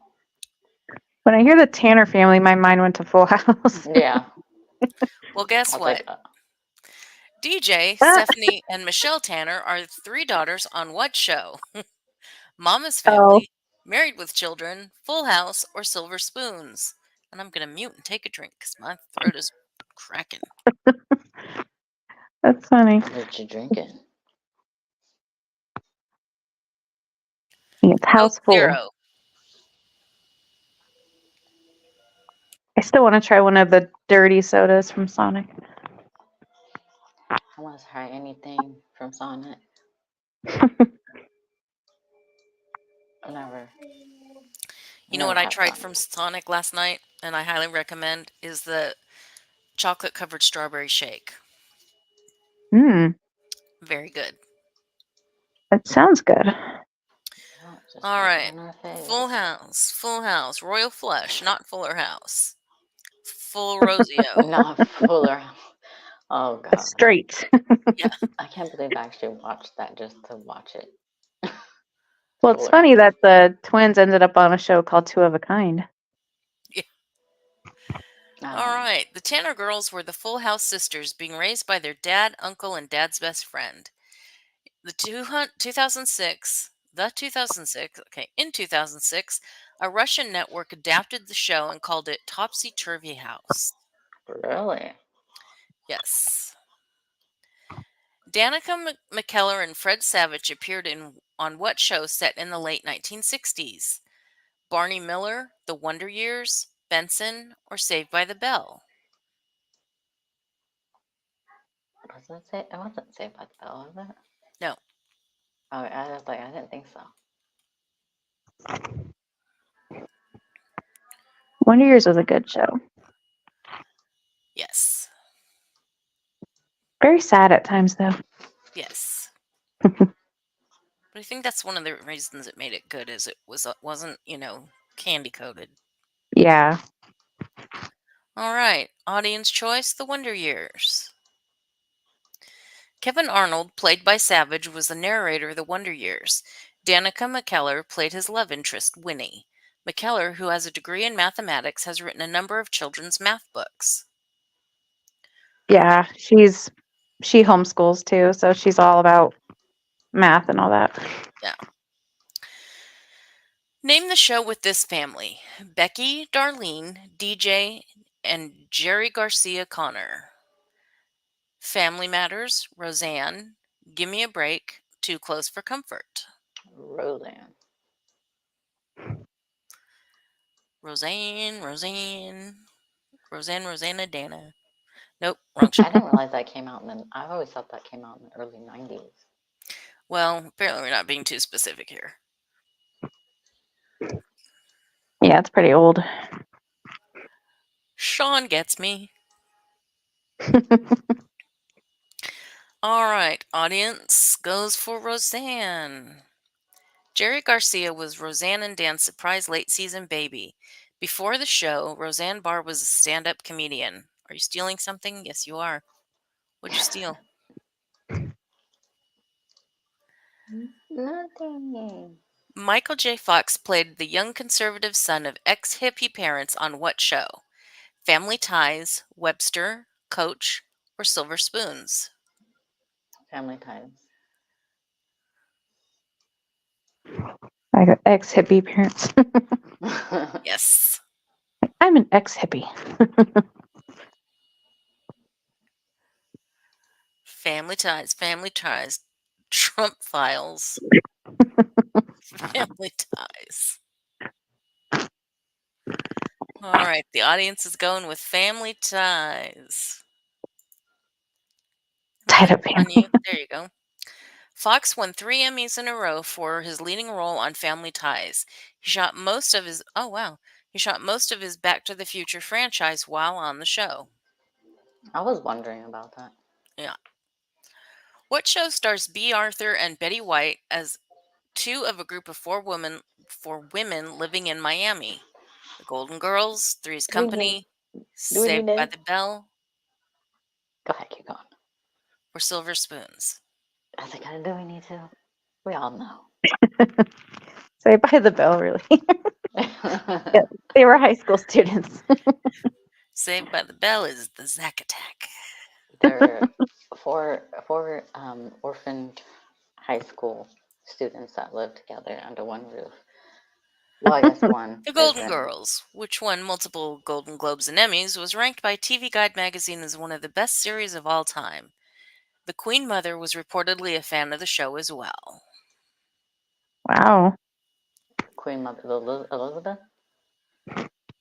When I hear the Tanner family, my mind went to Full House. Yeah. Well, guess I was what? like, DJ, Stephanie, and Michelle Tanner are three daughters on what show? Mama's Oh, Family, Married with Children, Full House, or Silver Spoons? And I'm going to mute and take a drink because my throat is cracking. that's funny. what you drinking? It's Coke House Full. Zero. I still want to try one of the dirty sodas from Sonic. I want to try anything from Sonic. Never. You know Never what I had tried Sonic. from Sonic last night and I highly recommend is the chocolate covered strawberry shake. Hmm, Very good. that sounds good. Oh, just All right right. on our face. Full House, Royal Flush, not Fuller House. Full Rosio. Not Fuller. Oh, God. Straight. Yeah. I can't believe I actually watched that just to watch it. Well, it's Fuller funny House. that the twins ended up on a show called Two of a Kind. All right. The Tanner girls were the Full House sisters being raised by their dad, uncle, and dad's best friend. In 2006, a Russian network adapted the show and called it Topsy Turvy House. Really? Yes. Danica McKellar and Fred Savage appeared on what show set in the late 1960s? Barney Miller, The Wonder Years, Benson, or Saved by the Bell? It wasn't Saved by the Bell, was it? No. Oh, I was like, I didn't think so. Wonder Years was a good show. Yes. Very sad at times, though. Yes. But I think that's one of the reasons it made it good is it wasn't, candy coated. Yeah. All right. Audience choice, The Wonder Years. Kevin Arnold, played by Savage, was the narrator of The Wonder Years. Danica McKellar played his love interest, Winnie. McKellar, who has a degree in mathematics, has written a number of children's math books. Yeah. She homeschools too, so she's all about math and all that. Yeah. Name the show with this family: Becky, Darlene, DJ, and Jerry Garcia Connor. Family Matters, Roseanne, Gimme a Break, Too Close for Comfort. Roseanne. Rosanna, Dana. Nope, wrong show. I didn't realize that came out I always thought that came out in the early 90s. Well, apparently we're not being too specific here. Yeah, it's pretty old. Sean gets me. All right, audience goes for Roseanne. Jerry Garcia was Roseanne and Dan's surprise late season baby. Before the show, Roseanne Barr was a stand up comedian. Are you stealing something? Yes, you are. What'd you steal? Nothing. Michael J. Fox played the young conservative son of ex hippie parents on what show? Family Ties, Webster, Coach, or Silver Spoons? Family Ties. I got ex hippie parents. Yes. I'm an ex hippie. Family Ties, Trump Files, Family Ties. All right, the audience is going with Family Ties. Let me Tied click up on family. you. There you go. Fox won 3 Emmys in a row for his leading role on Family Ties. He shot most of his He shot most of his Back to the Future franchise while on the show. I was wondering about that. Yeah. What show stars B. Arthur and Betty White as two of a group of four women living in Miami? The Golden Girls, Three's Do we need? Company, Do we need Saved by names? the Bell, Go ahead, keep going. or Silver Spoons? I think I do. We need to. We all know. Say by the bell, really. Yeah, they were high school students. Saved by the Bell is the Zack Attack. They're four orphaned high school students that live together under one roof. Well, I guess one The Golden isn't. Girls, which won multiple Golden Globes and Emmys, was ranked by TV Guide magazine as one of the best series of all time. The Queen Mother was reportedly a fan of the show as well. Wow. Queen Mother Elizabeth.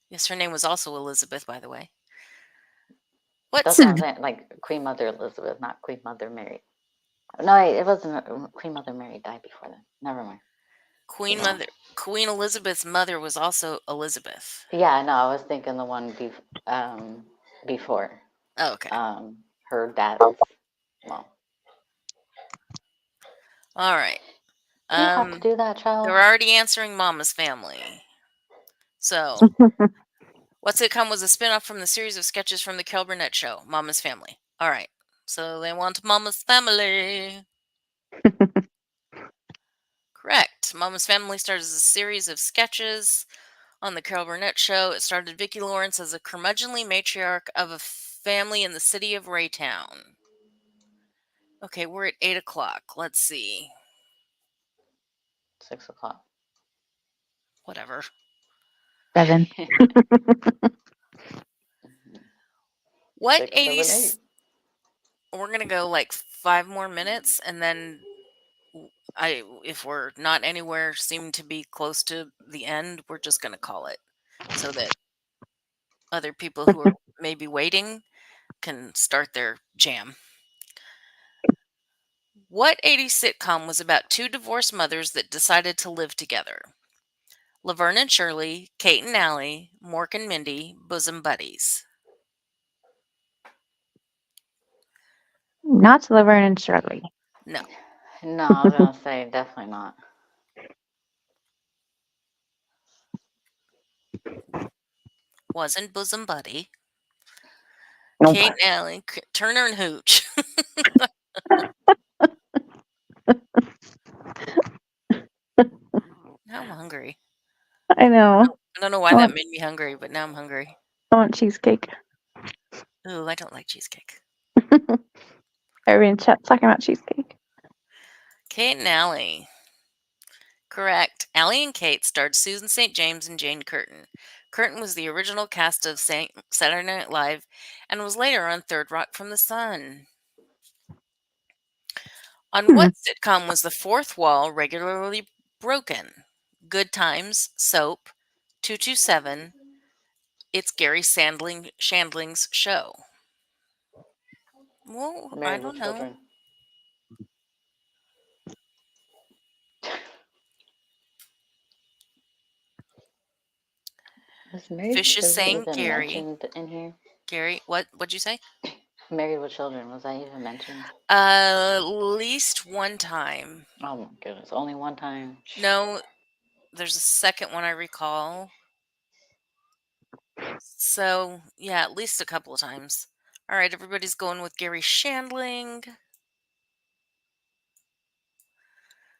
Yes, her name was also Elizabeth, by the way. What That's what I'm sitcom? saying. Like Queen Mother Elizabeth, not Queen Mother Mary. No, it wasn't. Queen Mother Mary died before then. Never mind. Keep going. Queen Elizabeth's mother was also Elizabeth. Yeah, no, I was thinking the one before. Oh, okay. Her dad's mom. All right. Do you have to do that, child? They're already answering Mama's Family. So, what sitcom was a spinoff from the series of sketches from the Carol Burnett show, Mama's Family? All right. So they want Mama's Family. Correct. Mama's Family started as a series of sketches on the Carol Burnett show. It started Vicki Lawrence as a curmudgeonly matriarch of a family in the city of Raytown. Okay, we're at 8 o'clock. Let's see. 6 o'clock. Whatever. 7. What 6, 7, 8. 80s? We're going to go like 5 more minutes, and then if we're not anywhere seem to be close to the end, we're just going to call it so that other people who are maybe waiting can start their jam. What 80s sitcom was about two divorced mothers that decided to live together? Laverne and Shirley, Kate and Allie, Mork and Mindy, Bosom Buddies. Not Laverne and Shirley. No, No, I was gonna say definitely not. wasn't Bosom Buddy. Nope. Kate and Allie, Turner and Hooch. Now I'm hungry. I know. I don't know why I that want, made me hungry, but now I'm hungry. I want cheesecake. Ooh, I don't like cheesecake. Everybody in chat's talking about cheesecake. Kate and Allie. Correct. Allie and Kate starred Susan St. James and Jane Curtin. Curtin was the original cast of Saturday Night Live and was later on Third Rock from the Sun. On what sitcom was the fourth wall regularly broken? Good Times, Soap, 227. It's Gary Shandling's show. Well, I Married with don't know. Children. Was Married Fish with is Children saying even Gary. mentioned in here? Gary, what'd you say? Married with Children, was that even mentioned? At least one time. Oh my goodness, only one time. No, there's a second one I recall. So, yeah, at least a couple of times. All right, everybody's going with Gary Shandling.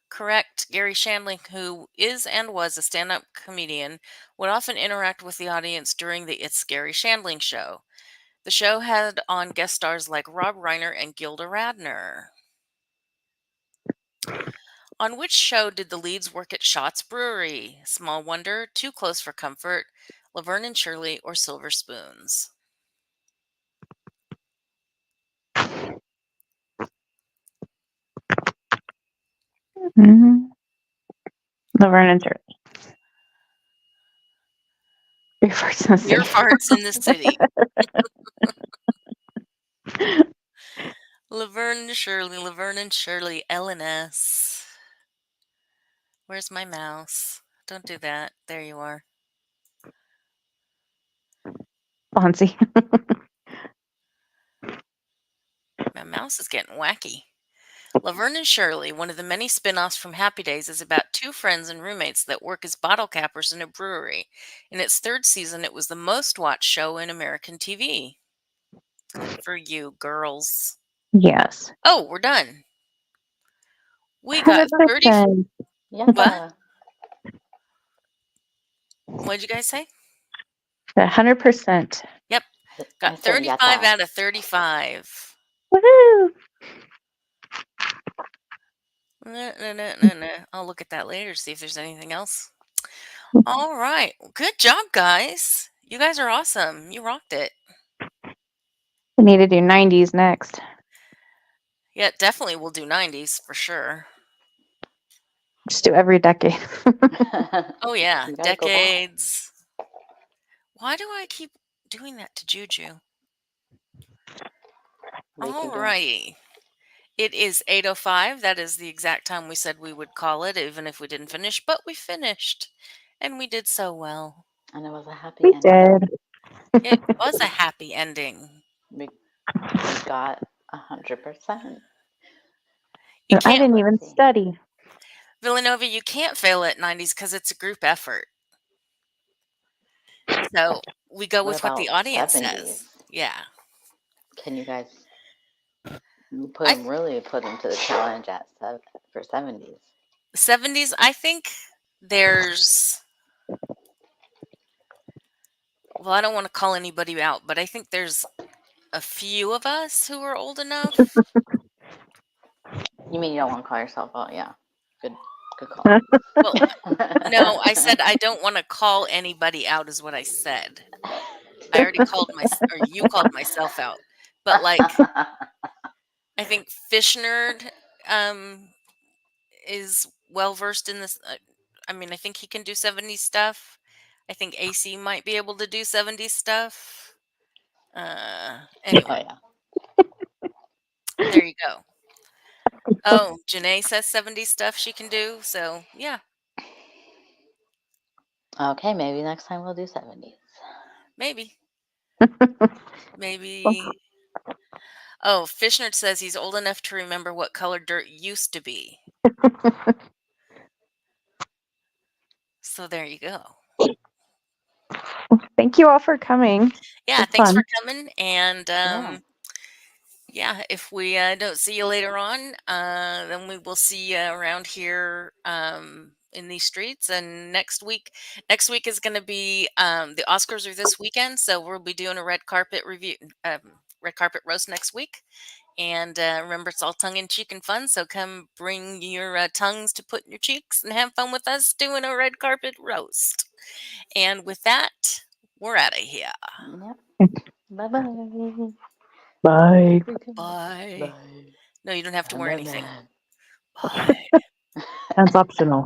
Correct. Gary Shandling, who is and was a stand up comedian, would often interact with the audience during the It's Gary Shandling show. The show had on guest stars like Rob Reiner and Gilda Radner. On which show did the leads work at Shots Brewery? Small Wonder, Too Close for Comfort, Laverne and Shirley, or Silver Spoons? Mm-hmm. Laverne and Shirley. Beer farts in the Beer city. farts in the city. Laverne and Shirley, LNS. Where's my mouse? Don't do that. There you are. Fonzie. My mouse is getting wacky. Laverne and Shirley, one of the many spin-offs from Happy Days, is about two friends and roommates that work as bottle cappers in a brewery. In its third season, it was the most watched show in American TV. Good for you, girls. Yes. Oh, we're done. We got 30. 100%. What? Yeah. What'd you guys say? 100%. Yep. I Got said 35 yata. out of 35. Woohoo! I'll look at that later, see if there's anything else. All right. Good job, guys. You guys are awesome. You rocked it. We need to do 90s next. Yeah, definitely we'll do 90s for sure. Just do every decade. Oh, yeah. You gotta go back. Decades. Why do I keep doing that to Juju? What you All doing? righty. It is 8:05. That is the exact time we said we would call it, even if we didn't finish, but we finished. And we did so well. And it was a happy We ending. did. It was a happy ending. We got 100%. You I can't, didn't even See. study. Villanova, you can't fail at 90s because it's a group effort. So we go What with what about the audience 70s? says. Yeah. Can you guys I really put them to the challenge at for 70s? 70s, I think there's, well, I don't want to call anybody out, but I think there's a few of us who are old enough. You mean you don't want to call yourself out? Yeah. Good call. Well, no, I said I don't want to call anybody out is what I said. I already or you called myself out. But like, I think Fish Nerd is well versed in this. I mean, I think he can do 70s stuff. I think AC might be able to do 70s stuff. Anyway, Oh yeah. there you go. Oh, Janae says 70s stuff she can do. So yeah, Okay, maybe next time we'll do 70s. maybe. Maybe. Oh, Fishnerd says he's old enough to remember what color dirt used to be. So there you go. Thank you all for coming. Yeah, It's thanks for fun. coming. And yeah, if we don't see you later on, then we will see you around here in these streets. And next week is going to be the Oscars are this weekend, so we'll be doing a red carpet review, red carpet roast next week. And remember, it's all tongue in cheek and fun. So come bring your tongues to put in your cheeks and have fun with us doing a red carpet roast. And with that, we're out of here. Yep. Bye-bye. Bye. Bye. Bye. No, you don't have to wear anything. Bye. Bye. That's optional.